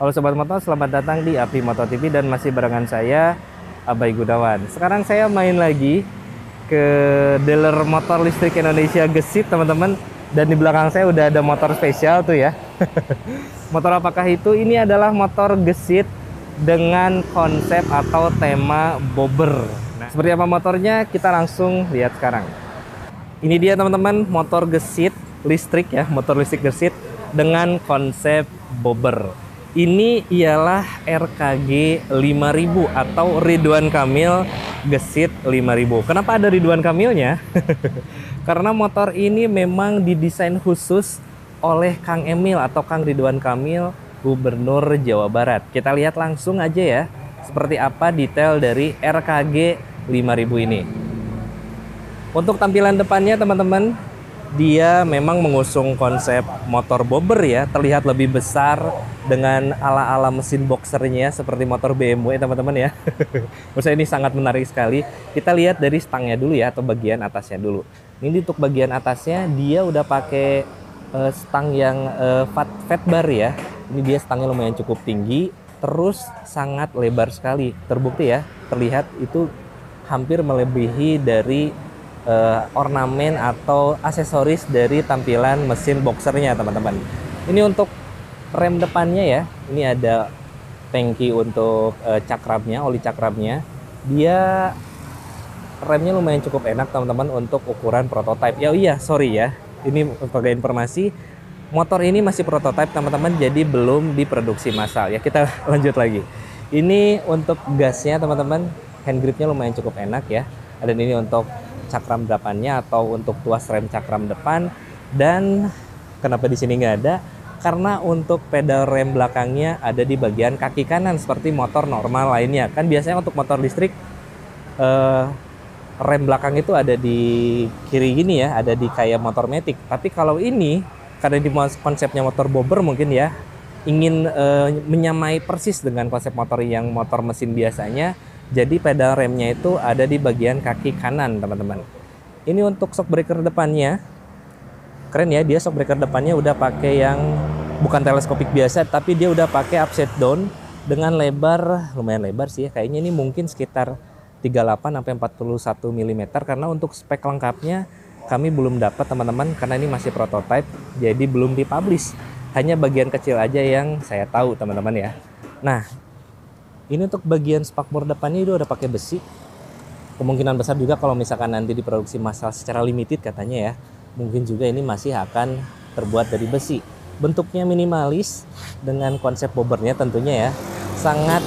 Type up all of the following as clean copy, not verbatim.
Halo Sobat Moto, selamat datang di Api Moto TV dan masih barengan saya, Abai Gunawan. Sekarang saya main lagi ke dealer motor listrik Indonesia Gesit, teman-teman. Dan di belakang saya udah ada motor spesial tuh ya. Motor apakah itu? Ini adalah motor Gesit dengan konsep atau tema bobber. Nah, seperti apa motornya? Kita langsung lihat sekarang. Ini dia teman-teman, motor Gesit listrik ya, motor listrik Gesit dengan konsep bobber. Ini ialah RKG 5000 atau Ridwan Kamil Gesit 5000. Kenapa ada Ridwan Kamilnya? Karena motor ini memang didesain khusus oleh Kang Emil atau Kang Ridwan Kamil, Gubernur Jawa Barat. Kita lihat langsung aja ya, seperti apa detail dari RKG 5000 ini. Untuk tampilan depannya teman-teman, dia memang mengusung konsep motor bobber ya, terlihat lebih besar dengan ala-ala mesin boxernya seperti motor BMW teman-teman ya. Menurut saya ini sangat menarik sekali. Kita lihat dari stangnya dulu ya, atau bagian atasnya dulu. Ini untuk bagian atasnya dia udah pakai stang yang fat bar ya. Ini dia stangnya lumayan cukup tinggi, terus sangat lebar sekali. Terbukti ya, terlihat itu hampir melebihi dari ornamen atau aksesoris dari tampilan mesin boxernya teman-teman. Ini untuk rem depannya ya, ini ada tangki untuk cakramnya, oli cakramnya. Dia remnya lumayan cukup enak teman-teman untuk ukuran prototype. Ya iya, sorry ya, ini sebagai informasi, motor ini masih prototype teman-teman, jadi belum diproduksi massal ya. Kita lanjut lagi. Ini untuk gasnya teman-teman, hand gripnya lumayan cukup enak ya. Dan ini untuk cakram depannya atau untuk tuas rem cakram depan. Dan kenapa di sini nggak ada? Karena untuk pedal rem belakangnya ada di bagian kaki kanan seperti motor normal lainnya. Kan biasanya untuk motor listrik rem belakang itu ada di kiri gini ya, ada di kayak motor matic. Tapi kalau ini karena di konsepnya motor bobber mungkin ya, ingin menyamai persis dengan konsep motor yang motor mesin biasanya. Jadi pedal remnya itu ada di bagian kaki kanan teman-teman. Ini untuk shock breaker depannya. Keren ya, dia shock breaker depannya udah pakai yang bukan teleskopik biasa, tapi dia udah pakai upside down dengan lebar, lumayan lebar sih ya. Kayaknya ini mungkin sekitar 38 sampai 41 mm, karena untuk spek lengkapnya kami belum dapat teman-teman, karena ini masih prototype, jadi belum dipublish. Hanya bagian kecil aja yang saya tahu teman-teman ya. Nah, ini untuk bagian spakbor depannya itu udah pakai besi. Kemungkinan besar juga kalau misalkan nanti diproduksi massal secara limited katanya ya, mungkin juga ini masih akan terbuat dari besi. Bentuknya minimalis dengan konsep bobbernya tentunya ya. Sangat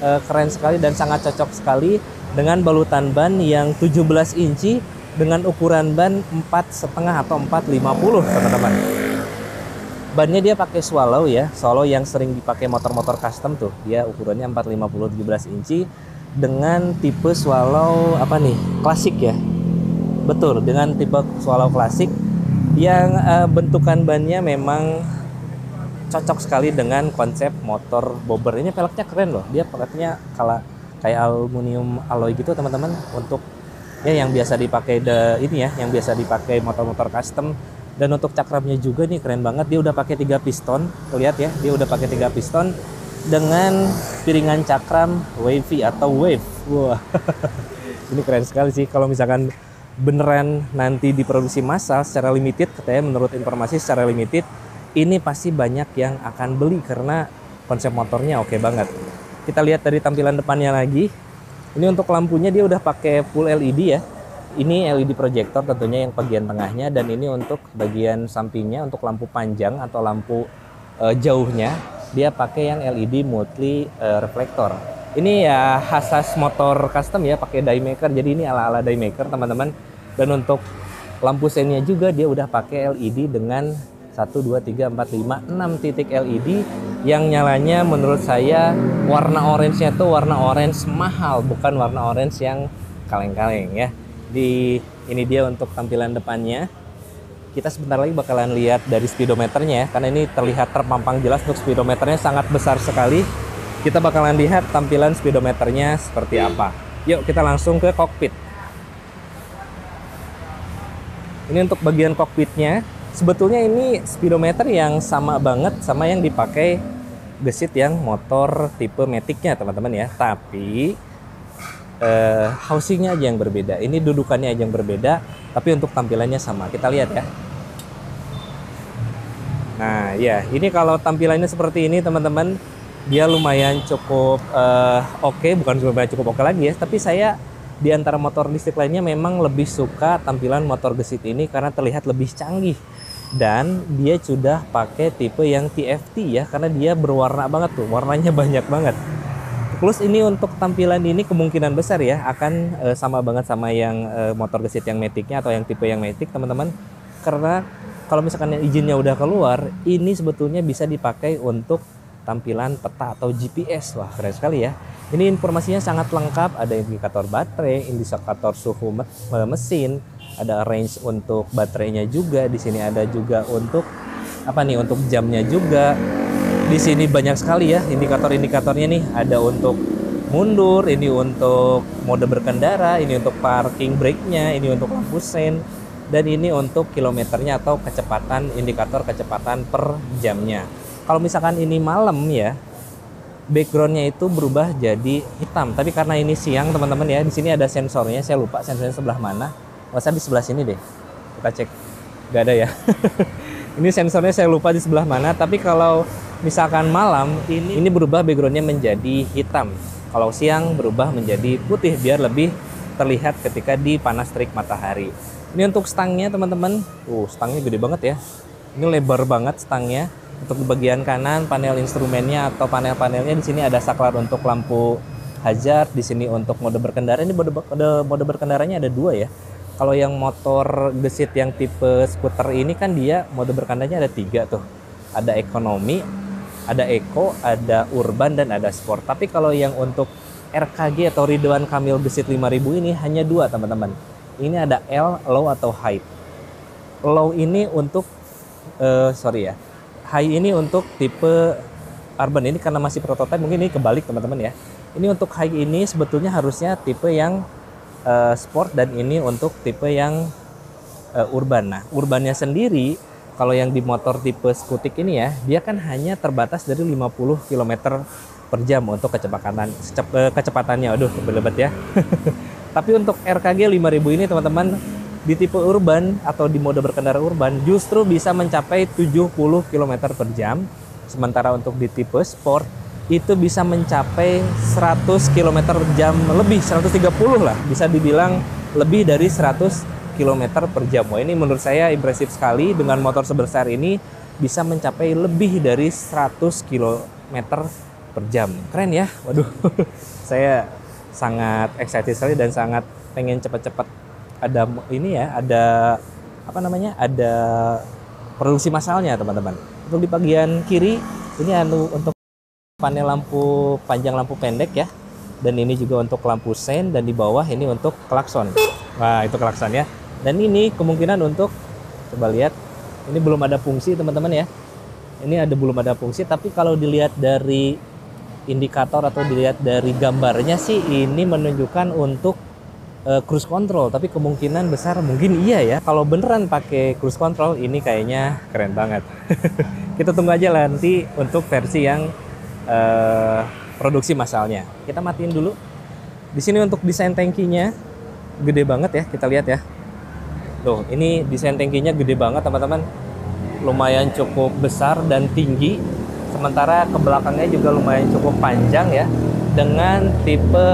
keren sekali dan sangat cocok sekali dengan balutan ban yang 17 inci dengan ukuran ban 4,5 atau 450 teman-teman. Bannya dia pakai Swallow ya, Swallow yang sering dipakai motor-motor custom tuh. Dia ukurannya 450 17 inci dengan tipe Swallow apa nih? Klasik ya. Betul, dengan tipe Swallow klasik yang bentukan bannya memang cocok sekali dengan konsep motor bobber. Ini peleknya keren loh. Dia peleknya kayak aluminium alloy gitu teman-teman, untuk ya yang biasa dipakai ini ya, yang biasa dipakai motor-motor custom. Dan untuk cakramnya juga nih keren banget, dia udah pakai 3 piston. Lihat ya, dia udah pakai 3 piston dengan piringan cakram wavy atau wave. Wah. Ini keren sekali sih. Kalau misalkan beneran nanti diproduksi massal secara limited, katanya menurut informasi secara limited, ini pasti banyak yang akan beli karena konsep motornya oke banget. Kita lihat dari tampilan depannya lagi. Ini untuk lampunya dia udah pakai full LED ya. Ini LED projector tentunya yang bagian tengahnya, dan ini untuk bagian sampingnya untuk lampu panjang atau lampu jauhnya dia pakai yang LED multi reflektor. Ini ya khas motor custom ya, pakai die maker, jadi ini ala-ala die maker teman-teman. Dan untuk lampu sennya juga dia udah pakai LED dengan 1, 2, 3, 4, 5, 6 titik LED yang nyalanya menurut saya warna orange-nya tuh warna orange mahal, bukan warna orange yang kaleng-kaleng ya. Ini dia untuk tampilan depannya. Kita sebentar lagi bakalan lihat dari speedometernya ya, karena ini terlihat terpampang jelas. Untuk speedometernya sangat besar sekali. Kita bakalan lihat tampilan speedometernya seperti apa. Yuk kita langsung ke kokpit. Ini untuk bagian kokpitnya. Sebetulnya ini speedometer yang sama banget sama yang dipakai gesit yang motor tipe Matic-nya teman-teman ya. Tapi housingnya aja yang berbeda. Ini dudukannya aja yang berbeda, tapi untuk tampilannya sama. Kita lihat ya. Nah ya, ini kalau tampilannya seperti ini teman-teman, dia lumayan cukup oke, bukan lumayan cukup oke lagi ya. Tapi saya di antara motor listrik lainnya memang lebih suka tampilan motor gesit ini karena terlihat lebih canggih. Dan dia sudah pakai tipe yang TFT ya, karena dia berwarna banget tuh, warnanya banyak banget. Plus ini untuk tampilan ini kemungkinan besar ya akan sama banget sama yang motor gesit yang Matic-nya atau yang tipe yang Matic teman-teman. Karena kalau misalkan izinnya udah keluar, ini sebetulnya bisa dipakai untuk tampilan peta atau GPS. Wah keren sekali ya. Ini informasinya sangat lengkap, ada indikator baterai, indikator suhu mesin, ada range untuk baterainya juga. Di sini ada juga untuk apa nih, untuk jamnya juga. Di sini banyak sekali ya indikator-indikatornya nih. Ada untuk mundur, ini untuk mode berkendara, ini untuk parking brake-nya, ini untuk lampu sen, dan ini untuk kilometernya atau kecepatan, indikator kecepatan per jamnya. Kalau misalkan ini malam ya, backgroundnya itu berubah jadi hitam. Tapi karena ini siang teman-teman ya, di sini ada sensornya. Saya lupa sensornya sebelah mana. Masa di sebelah sini deh. Kita cek. Gak ada ya. Ini sensornya saya lupa di sebelah mana. Tapi kalau misalkan malam, ini berubah backgroundnya menjadi hitam. Kalau siang berubah menjadi putih biar lebih terlihat ketika dipanas terik matahari. Ini untuk stangnya teman-teman. Stangnya gede banget ya. Ini lebar banget stangnya. Untuk di bagian kanan panel instrumennya atau panel-panelnya, di sini ada saklar untuk lampu hazard. Di sini untuk mode berkendara. Ini mode berkendaranya ada 2 ya. Kalau yang motor gesit yang tipe skuter ini kan dia mode berkendaranya ada 3 tuh. Ada ekonomi, ada eco, ada urban, dan ada sport. Tapi kalau yang untuk RKG atau Ridwan Kamil gesit 5000 ini hanya 2 teman-teman. Ini ada L, low atau high. Low ini untuk high ini untuk tipe urban. Ini karena masih prototipe, mungkin ini kebalik teman-teman ya. Ini untuk high ini sebetulnya harusnya tipe yang sport, dan ini untuk tipe yang urban. Nah, urbannya sendiri kalau yang di motor tipe Skutik ini ya, dia kan hanya terbatas dari 50 km per jam untuk kecepatannya. Aduh, lebet ya. Tapi untuk RKG 5000 ini teman-teman, di tipe urban atau di mode berkendara urban justru bisa mencapai 70 km per jam. Sementara untuk di tipe sport itu bisa mencapai 100 km per jam lebih, 130 lah. Bisa dibilang lebih dari 100 km per jam. Wah, ini menurut saya impresif sekali. Dengan motor sebesar ini bisa mencapai lebih dari 100 km per jam. Keren ya? Waduh, saya sangat excited sekali dan sangat pengen cepat-cepat ada ini ya, ada apa namanya, ada produksi massalnya teman-teman. Untuk di bagian kiri ini untuk panel lampu panjang, lampu pendek ya, dan ini juga untuk lampu sen, dan di bawah ini untuk klakson. Wah, itu klakson ya. Dan ini kemungkinan untuk, coba lihat, ini belum ada fungsi teman-teman ya. Ini belum ada fungsi, tapi kalau dilihat dari indikator atau dilihat dari gambarnya sih ini menunjukkan untuk cruise control. Tapi kemungkinan besar mungkin iya ya. Kalau beneran pakai cruise control ini kayaknya keren banget. Kita tunggu aja lah nanti untuk versi yang produksi massalnya. Kita matiin dulu. Di sini untuk desain tangkinya gede banget ya, kita lihat ya. Tuh, ini desain tangkinya gede banget teman-teman. Lumayan cukup besar dan tinggi. Sementara ke belakangnya juga lumayan cukup panjang ya. Dengan tipe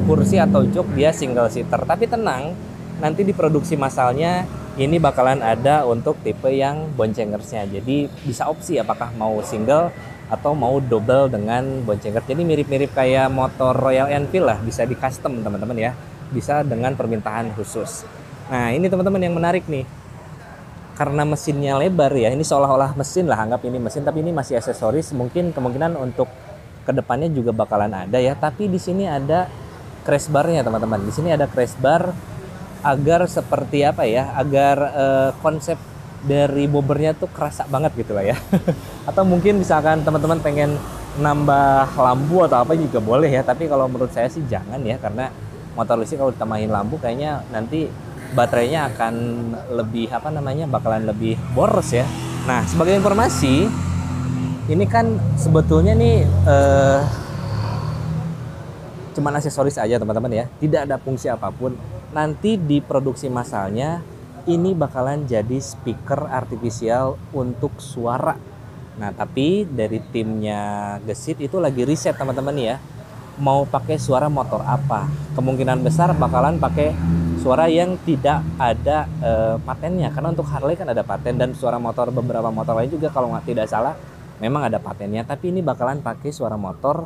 kursi atau jok dia single seater. Tapi tenang, nanti di produksi massalnya ini bakalan ada untuk tipe yang boncengersnya. Jadi bisa opsi apakah mau single atau mau double dengan boncengers. Jadi mirip-mirip kayak motor Royal Enfield lah, bisa di custom teman-teman ya. Bisa dengan permintaan khusus. Nah, ini teman-teman yang menarik nih. Karena mesinnya lebar ya, ini seolah-olah mesin lah, anggap ini mesin, tapi ini masih aksesoris. Mungkin kemungkinan untuk kedepannya juga bakalan ada ya. Tapi di sini ada crash barnya teman-teman. Di sini ada crash bar agar seperti apa ya? Agar konsep dari bobbernya tuh kerasa banget gitu lah ya. Atau mungkin misalkan teman-teman pengen nambah lampu atau apa juga boleh ya. Tapi kalau menurut saya sih jangan ya, karena motor listrik kalau ditambahin lampu kayaknya nanti baterainya akan lebih bakalan lebih boros ya. Nah, sebagai informasi, Ini kan sebetulnya nih cuman aksesoris aja teman-teman ya, tidak ada fungsi apapun. Nanti di produksi massalnya ini bakalan jadi speaker artifisial untuk suara. Nah tapi dari timnya Gesit itu lagi riset teman-teman ya, mau pakai suara motor apa. Kemungkinan besar bakalan pakai suara yang tidak ada patennya, karena untuk Harley kan ada paten, dan suara motor beberapa motor lain juga kalau tidak salah memang ada patennya. Tapi ini bakalan pakai suara motor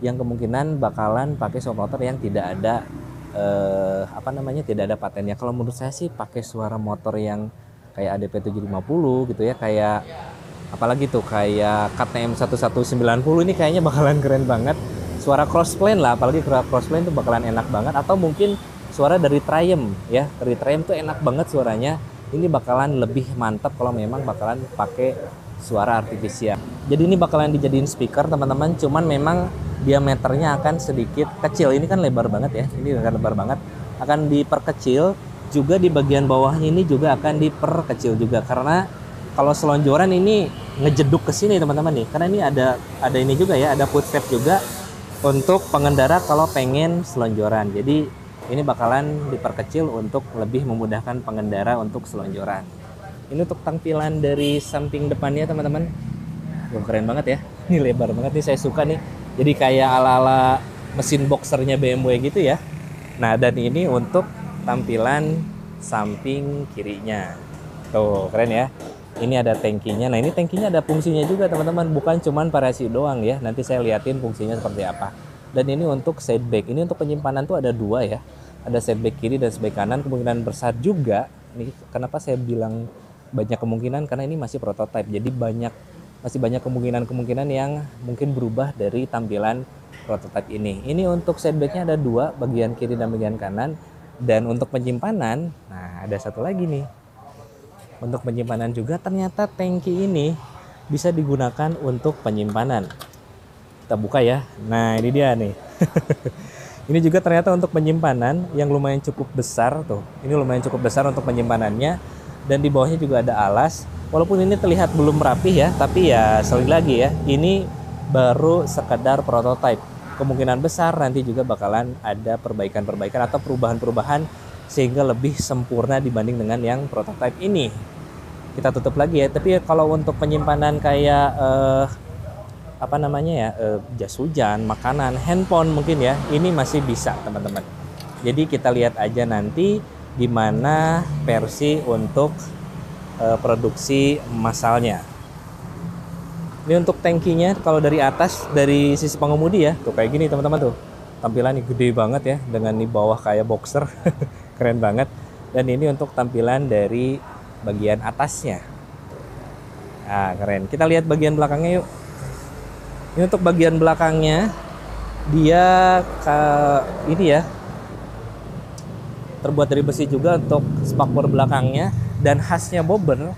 yang kemungkinan bakalan pakai suara motor yang tidak ada tidak ada patennya. Kalau menurut saya sih pakai suara motor yang kayak ADP 750 gitu ya, kayak apalagi tuh kayak KTM 1190 ini kayaknya bakalan keren banget. Suara crossplane lah, apalagi crossplane tuh bakalan enak banget. Atau mungkin suara dari Triumph ya, dari Triumph tuh enak banget suaranya. Ini bakalan lebih mantap kalau memang bakalan pakai suara artifisial. Jadi ini bakalan dijadiin speaker teman-teman, cuman memang diameternya akan sedikit kecil. Ini kan lebar banget ya, ini akan lebar banget, akan diperkecil. Juga di bagian bawahnya ini juga akan diperkecil juga, karena kalau selonjoran ini ngejeduk ke sini teman-teman nih, karena ini ada ini juga ya, ada footstep juga untuk pengendara kalau pengen selonjoran. Jadi ini bakalan diperkecil untuk lebih memudahkan pengendara untuk selonjoran. Ini untuk tampilan dari samping depannya teman-teman. Wah, keren banget ya. Ini lebar banget nih, saya suka nih. Jadi kayak ala-ala mesin boxernya BMW gitu ya. Nah, dan ini untuk tampilan samping kirinya. Tuh, keren ya. Ini ada tangkinya. Nah, ini tangkinya ada fungsinya juga teman-teman, bukan cuman variasi doang ya. Nanti saya liatin fungsinya seperti apa. Dan ini untuk side bag. Ini untuk penyimpanan tuh ada dua ya. Ada side bag kiri dan side bag kanan, kemungkinan besar juga. Ini kenapa saya bilang banyak kemungkinan, karena ini masih prototype. Jadi masih banyak kemungkinan yang mungkin berubah dari tampilan prototype ini. Ini untuk side bagnya ada dua, bagian kiri dan bagian kanan. Dan untuk penyimpanan, nah ada satu lagi nih. Untuk penyimpanan juga ternyata tangki ini bisa digunakan untuk penyimpanan. Kita buka ya. Nah ini dia nih. Ini juga ternyata untuk penyimpanan yang lumayan cukup besar tuh. Ini lumayan cukup besar untuk penyimpanannya. Dan di bawahnya juga ada alas. Walaupun ini terlihat belum rapih ya, tapi ya sekali lagi ya, ini baru sekedar prototype. Kemungkinan besar nanti juga bakalan ada perbaikan-perbaikan atau perubahan-perubahan sehingga lebih sempurna dibanding dengan yang prototype ini. Kita tutup lagi ya. Tapi kalau untuk penyimpanan kayak jas hujan, makanan, handphone mungkin ya, ini masih bisa teman-teman. Jadi kita lihat aja nanti gimana versi untuk produksi massalnya. Ini untuk tangkinya, kalau dari atas, dari sisi pengemudi ya, tuh kayak gini teman-teman tuh. Tampilannya gede banget ya, dengan di bawah kayak boxer. Keren banget. Dan ini untuk tampilan dari bagian atasnya. Nah, keren. Kita lihat bagian belakangnya yuk. Ini untuk bagian belakangnya, dia ini ya, terbuat dari besi juga untuk spakbor belakangnya. Dan khasnya Bobber,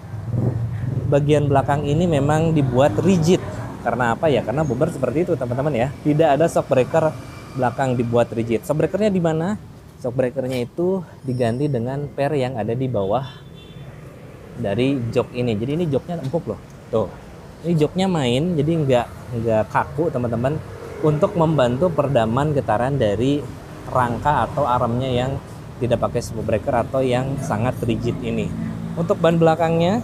bagian belakang ini memang dibuat rigid. Karena apa ya? Karena Bobber seperti itu teman-teman ya. Tidak ada shock breaker belakang dibuat rigid. Shock breakernya di mana? Shock breakernya itu diganti dengan per yang ada di bawah dari jok ini. Jadi ini joknya empuk loh. Tuh. Ini joknya main, jadi nggak kaku teman-teman, untuk membantu peredaman getaran dari rangka atau armnya yang tidak pakai shock breaker atau yang sangat rigid ini. Untuk ban belakangnya,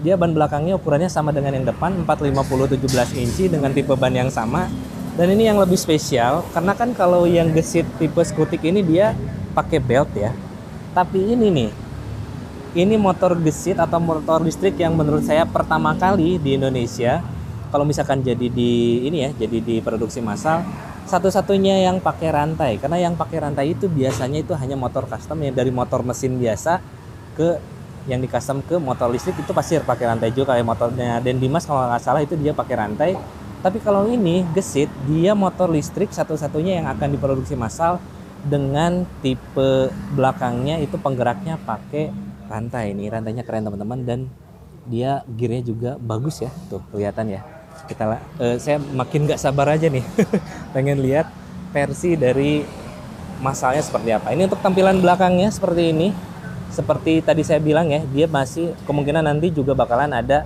dia ban belakangnya ukurannya sama dengan yang depan, 450 17 inci dengan tipe ban yang sama. Dan ini yang lebih spesial, karena kan kalau yang Gesit tipe Skutik ini dia pakai belt ya. Tapi ini nih, ini motor Gesit atau motor listrik yang menurut saya pertama kali di Indonesia, kalau misalkan jadi jadi diproduksi massal, satu-satunya yang pakai rantai. Karena yang pakai rantai itu biasanya itu hanya motor custom, yang dari motor mesin biasa ke yang di custom ke motor listrik itu pasti pakai rantai juga, kayak motornya Den Dimas kalau nggak salah itu dia pakai rantai. Tapi kalau ini Gesit, dia motor listrik satu-satunya yang akan diproduksi massal dengan tipe belakangnya itu penggeraknya pakai rantai. Ini rantainya keren teman-teman, dan dia gearnya juga bagus ya, tuh kelihatan ya. Saya makin nggak sabar aja nih pengen lihat versi dari massalnya seperti apa. Ini untuk tampilan belakangnya seperti ini. Seperti tadi saya bilang ya, dia masih kemungkinan nanti juga bakalan ada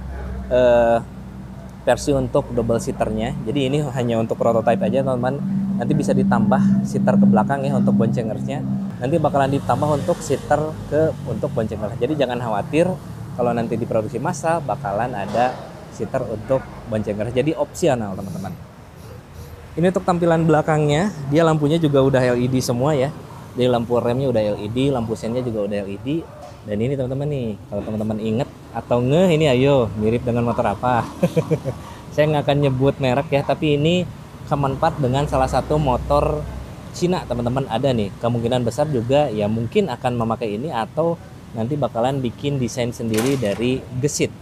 versi untuk double seaternya. Jadi ini hanya untuk prototype aja teman-teman. Nanti bisa ditambah seater ke belakang ya untuk boncengersnya. Nanti bakalan ditambah untuk seater untuk boncengers. Jadi jangan khawatir kalau nanti diproduksi massal bakalan ada seater untuk boncengers. Jadi opsional teman-teman. Ini untuk tampilan belakangnya, dia lampunya juga udah LED semua ya. Jadi lampu remnya udah LED, lampu sennya juga udah LED. Dan ini teman-teman nih, kalau teman-teman inget atau ini ayo mirip dengan motor apa? Saya nggak akan nyebut merek ya, tapi ini common part dengan salah satu motor Cina teman-teman ada nih. Kemungkinan besar juga ya mungkin akan memakai ini atau nanti bakalan bikin desain sendiri dari gesit.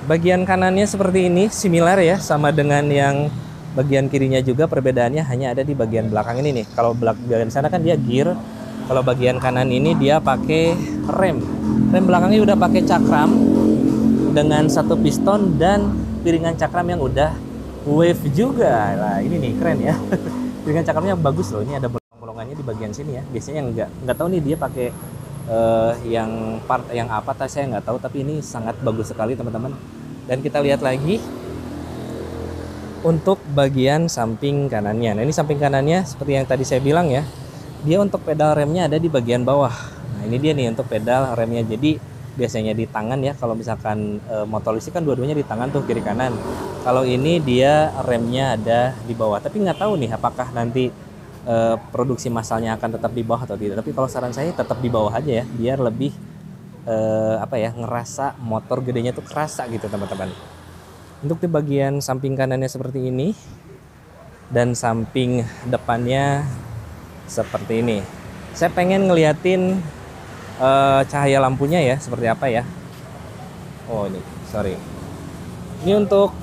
Bagian kanannya seperti ini, similar ya sama dengan yang bagian kirinya juga, perbedaannya hanya ada di bagian belakang ini nih. Kalau bagian sana kan dia gear, kalau bagian kanan ini dia pakai rem. Rem belakangnya udah pakai cakram dengan satu piston dan piringan cakram yang udah wave juga. Nah ini nih keren ya. Piringan cakramnya bagus loh. Ini ada bolong-bolongannya di bagian sini ya. Biasanya yang nggak tahu nih dia pakai yang part yang apa, saya nggak tahu. Tapi ini sangat bagus sekali teman-teman. Dan kita lihat lagi untuk bagian samping kanannya. Nah ini samping kanannya seperti yang tadi saya bilang ya, dia untuk pedal remnya ada di bagian bawah. Nah ini dia nih untuk pedal remnya. Jadi biasanya di tangan ya, kalau misalkan motor listrik kan dua-duanya di tangan tuh kiri kanan. Kalau ini dia remnya ada di bawah. Tapi nggak tahu nih apakah nanti produksi massalnya akan tetap di bawah atau tidak. Tapi kalau saran saya tetap di bawah aja ya, biar lebih ngerasa motor gedenya tuh kerasa gitu teman-teman. Untuk di bagian samping kanannya seperti ini dan samping depannya seperti ini. Saya pengen ngeliatin cahaya lampunya ya seperti apa ya. Oh ini, sorry. Ini untuk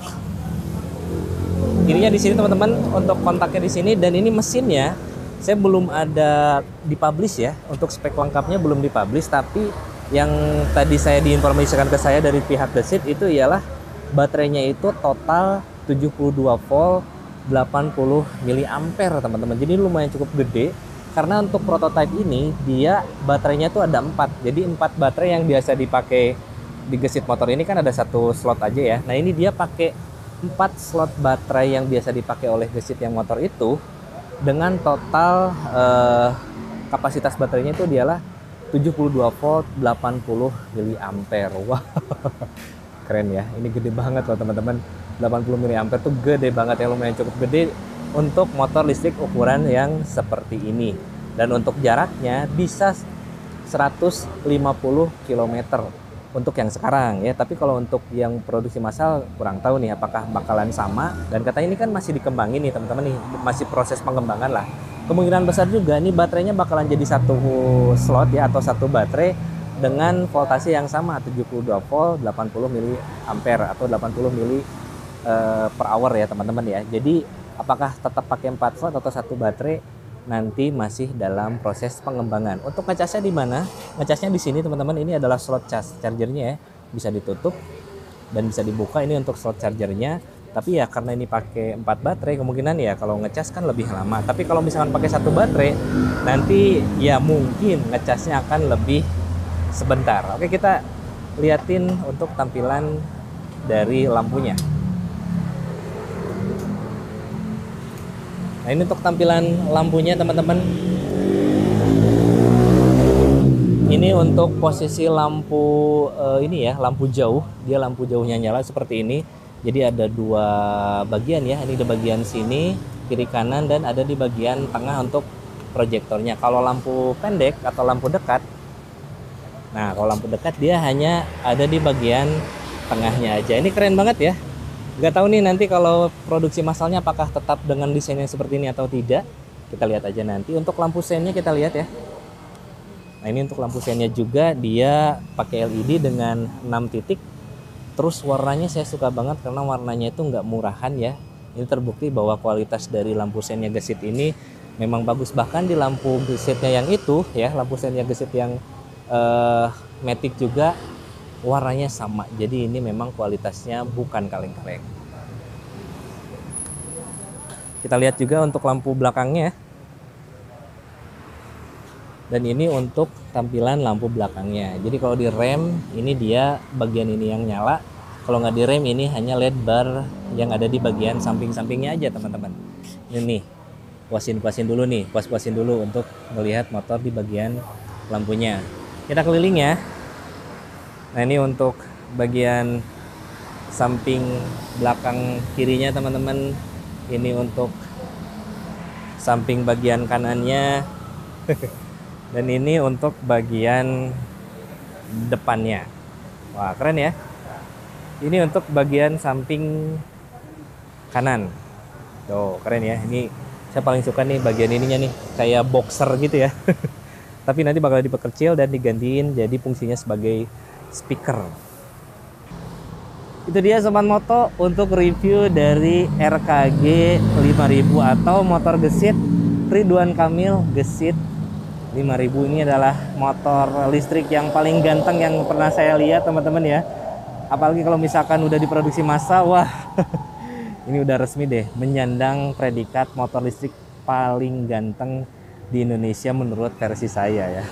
ininya di sini teman-teman, untuk kontaknya di sini, dan ini mesinnya saya belum ada dipublish ya. Untuk spek lengkapnya belum dipublish, tapi yang tadi saya diinformasikan ke saya dari pihak Gesit itu ialah baterainya itu total 72 volt 80 mAh teman-teman. Jadi lumayan cukup gede karena untuk prototype ini dia baterainya tuh ada 4. Jadi 4 baterai yang biasa dipakai di Gesit motor ini kan ada satu slot aja ya. Nah ini dia pakai 4 slot baterai yang biasa dipakai oleh Gesit yang motor itu dengan total kapasitas baterainya itu dialah 72 volt 80 mAh. Wow. Keren ya, ini gede banget loh teman-teman. 80 mAh tuh gede banget ya, lumayan cukup gede untuk motor listrik ukuran yang seperti ini. Dan untuk jaraknya bisa 150 km untuk yang sekarang ya. Tapi kalau untuk yang produksi massal kurang tahu nih apakah bakalan sama. Dan katanya ini kan masih dikembangin nih teman-teman nih, masih proses pengembangan lah. Kemungkinan besar juga nih baterainya bakalan jadi satu slot ya, atau satu baterai dengan voltase yang sama 72 volt 80 mAh atau 80 mili per hour ya teman-teman ya. Jadi apakah tetap pakai 4 slot atau satu baterai nanti masih dalam proses pengembangan. Untuk ngecasnya di mana? Ngecasnya di sini teman-teman. Ini adalah slot chargernya ya, bisa ditutup dan bisa dibuka. Ini untuk slot chargernya. Tapi ya karena ini pakai 4 baterai, kemungkinan ya kalau ngecas kan lebih lama. Tapi kalau misalkan pakai satu baterai, nanti ya mungkin ngecasnya akan lebih sebentar. Oke, kita liatin untuk tampilan dari lampunya. Nah ini untuk tampilan lampunya teman-teman. Ini untuk posisi lampu ini ya, lampu jauh. Dia lampu jauhnya nyala seperti ini. Jadi ada dua bagian ya. Ini di bagian sini kiri kanan, dan ada di bagian tengah untuk proyektornya. Kalau lampu pendek atau lampu dekat, nah kalau lampu dekat dia hanya ada di bagian tengahnya aja. Ini keren banget ya. Nggak tahu nih nanti kalau produksi massalnya apakah tetap dengan desain yang seperti ini atau tidak. Kita lihat aja nanti. Untuk lampu sennya kita lihat ya. Nah ini untuk lampu sennya juga dia pakai LED dengan 6 titik. Terus warnanya saya suka banget karena warnanya itu nggak murahan ya. Ini terbukti bahwa kualitas dari lampu sennya Gesit ini memang bagus. Bahkan di lampu Gesitnya yang itu ya, lampu sennya Gesit yang Matic juga warnanya sama. Jadi ini memang kualitasnya bukan kaleng-kaleng. Kita lihat juga untuk lampu belakangnya. Dan ini untuk tampilan lampu belakangnya. Jadi kalau di rem ini dia bagian ini yang nyala. Kalau nggak direm ini hanya LED bar yang ada di bagian samping-sampingnya aja teman-teman. Ini nih, puasin dulu nih, puasin dulu untuk melihat motor di bagian lampunya. Kita keliling ya. Nah ini untuk bagian samping belakang kirinya teman-teman. Ini untuk samping bagian kanannya. Dan ini untuk bagian depannya. Wah keren ya. Ini untuk bagian samping kanan. Tuh keren ya. Ini saya paling suka nih bagian ininya nih, kayak boxer gitu ya. Tapi nanti bakal diperkecil dan digantiin jadi fungsinya sebagai speaker. Itu dia Sobat Moto untuk review dari RKG 5000 atau motor gesit Ridwan Kamil Gesit 5000. Ini adalah motor listrik yang paling ganteng yang pernah saya lihat teman-teman ya. Apalagi kalau misalkan udah diproduksi massal, wah ini udah resmi deh menyandang predikat motor listrik paling ganteng di Indonesia menurut versi saya ya.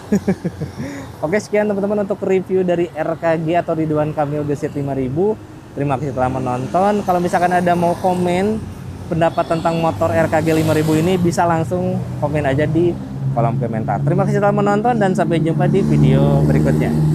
Oke, sekian teman-teman untuk review dari RKG atau Ridwan Kamil Gesit 5000. Terima kasih telah menonton. Kalau misalkan ada mau komen pendapat tentang motor RKG 5000 ini, bisa langsung komen aja di kolom komentar. Terima kasih telah menonton dan sampai jumpa di video berikutnya.